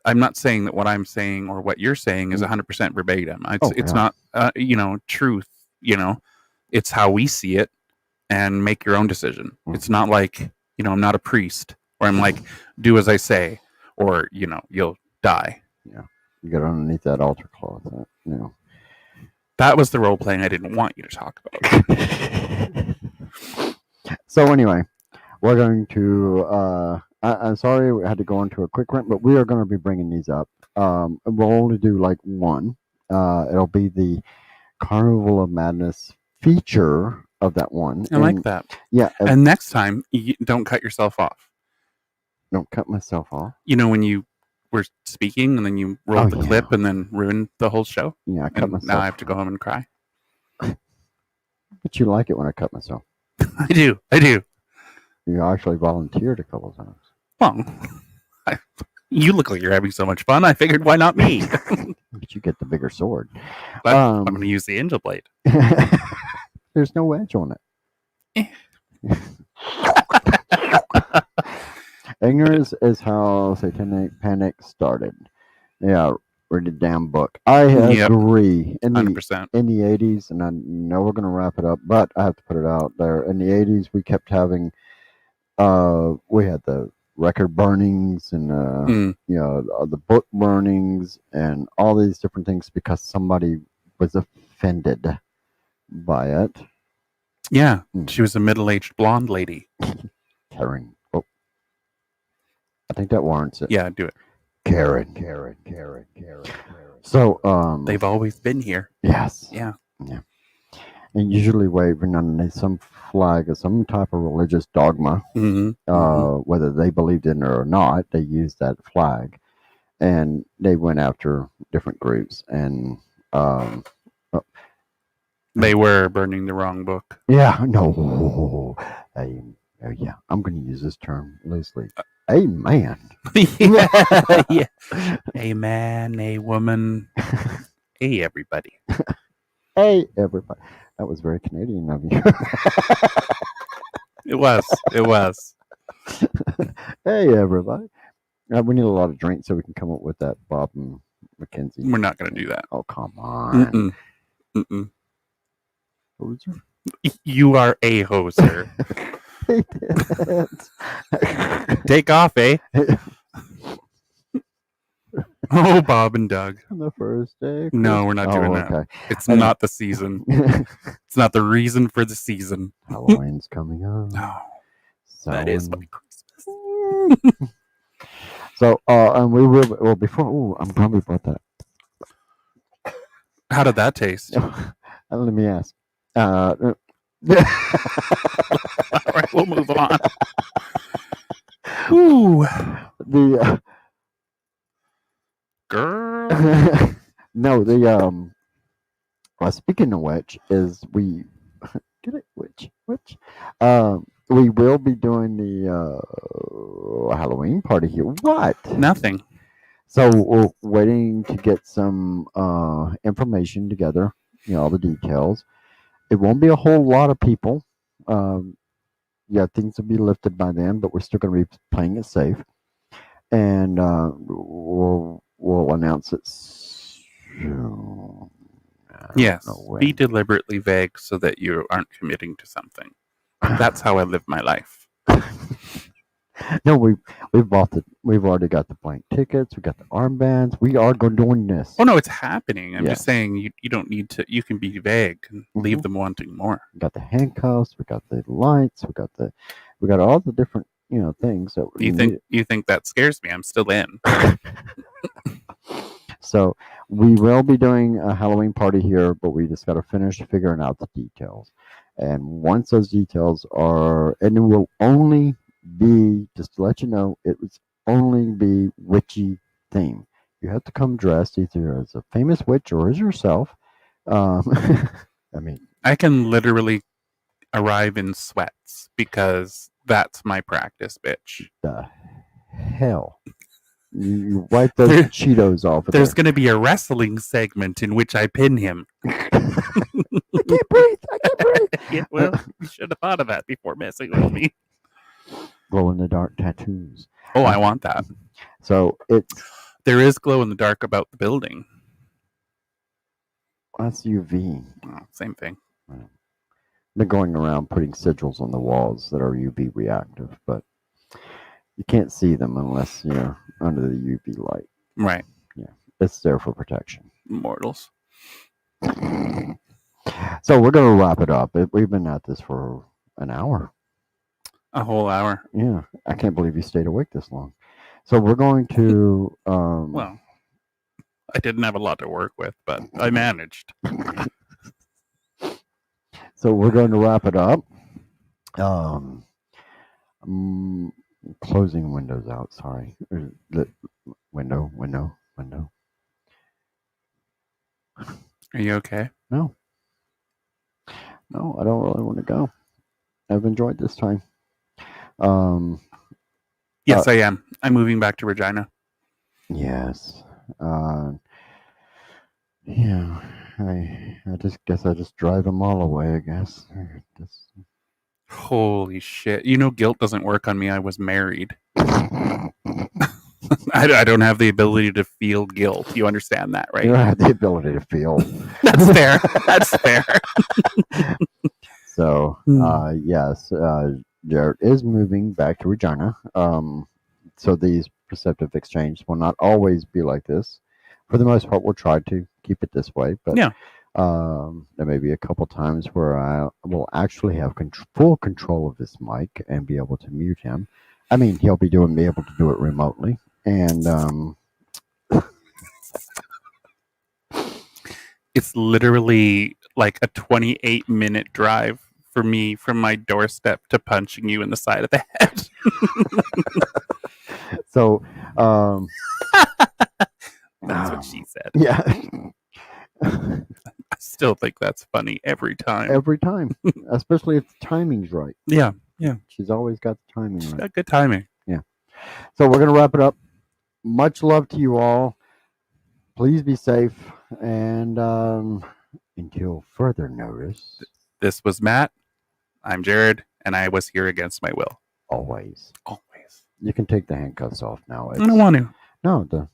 I'm not saying that what I'm saying or what you're saying is 100% verbatim. It's yeah. not truth. It's how we see it, and make your own decision. It's not like I'm not a priest, or I'm like do as I say, or you'll die. Yeah. You get underneath that altar cloth. That was the role playing I didn't want you to talk about. So anyway, we're going to. I'm sorry we had to go into a quick rant, but we are going to be bringing these up. We'll only do like one. It'll be the Carnival of Madness feature of that one. I like that. Yeah. And next time, you don't cut yourself off. Don't cut myself off. When you were speaking and then you rolled the clip and then ruined the whole show. Yeah, I cut myself. Now I have to go home and cry. But you like it when I cut myself. I do. You actually volunteered a couple times. Well, you look like you're having so much fun. I figured, why not me? But you get the bigger sword. I'm going to use the angel blade. There's no edge on it. Ignorance is how satanic panic started. Yeah, read the damn book. I agree. 100%. In the 80s, and I know we're going to wrap it up, but I have to put it out there. In the 80s, we kept having, we had the record burnings and, the book burnings and all these different things because somebody was offended by it. Yeah, she was a middle-aged blonde lady. Karen. Oh, I think that warrants it. Yeah, do it. Karen. So, they've always been here. Yes. Yeah. And usually waving underneath some flag of some type of religious dogma, whether they believed in it or not, they used that flag, and they went after different groups, and they were burning the wrong book. Yeah, no. Yeah, I'm going to use this term loosely. Amen. Yeah. A man, a woman. Hey, everybody. Hey, everybody. That was very Canadian of you. It was. Hey, everybody. We need a lot of drinks so we can come up with that Bob and Mackenzie. We're not going to do that. Oh, come on. Hoser? You are a hoser. Take off, eh? Oh, Bob and Doug. On the first day? No, we're not doing that. It's not the season. It's not the reason for the season. Halloween's coming up. No. So, that is my Christmas. So, and we will, well, before, I'm glad we brought that. How did that taste? Let me ask. All right, we'll move on. Ooh. The girl. No, the well, speaking of which, is we get it? Which? We will be doing the Halloween party here. What? Nothing. So we're waiting to get some information together. All the details. It won't be a whole lot of people. Things will be lifted by then, but we're still going to be playing it safe, and we'll announce it soon. Yes, be deliberately vague so that you aren't committing to something. That's how I live my life. No, we've already got the blank tickets. We got the armbands. We are doing this. Oh no, it's happening. I'm just saying you don't need to. You can be vague and leave them wanting more. We got the handcuffs. We got the lights. We got all the different things that you think that scares me. I'm still in. So we will be doing a Halloween party here, but we just got to finish figuring out the details. And once those details are, and it will only be, just to let you know, it was only be witchy theme. You have to come dressed either as a famous witch or as yourself. Um, I mean, I can literally arrive in sweats because that's my practice, bitch. the hell. You wipe those There- Cheetos off of There's there. going to be a wrestling segment in which I pin him. I can't breathe. I can't breathe. Yeah, well, you should have thought of that before messing with me. Glow in the dark tattoos. Oh, I want that. So it's There is glow in the dark about the building. that's UV. Oh, same thing. They're going around putting sigils on the walls that are UV reactive, but you can't see them unless you're under the UV light. Right. It's there for protection. Mortals. So we're going to wrap it up. We've been at this for an hour. A whole hour. Yeah, I can't believe you stayed awake this long. So we're going to. Well, I didn't have a lot to work with, but I managed. So we're going to wrap it up. Closing windows out. Sorry, the window. Are you okay? No, I don't really want to go. I've enjoyed this time. Yes, I am. I'm moving back to Regina. Yes. Yeah. I just guess I just drive them all away. I guess. Just... Holy shit. You know, guilt doesn't work on me. I was married. I don't have the ability to feel guilt. You understand that, right? You don't have the ability to feel. That's fair. That's fair. So, yes, Jared is moving back to Regina. So these Perceptive Exchange will not always be like this. For the most part, we'll try to keep it this way. But Yeah. there may be a couple times where I will actually have full control of this mic and be able to mute him. I mean, he'll be able to do it remotely. And It's literally like a 28-minute drive for me from my doorstep to punching you in the side of the head. so, That's what she said. yeah. I still think that's funny every time. Every time, especially if the timing's right. Yeah. She's always got the timing She's right. got good timing. So we're going to wrap it up. Much love to you all. Please be safe. And until further notice, This was Matt. I'm Jared, and I was here against my will. always. Always. You can take the handcuffs off now. I don't want to. No, the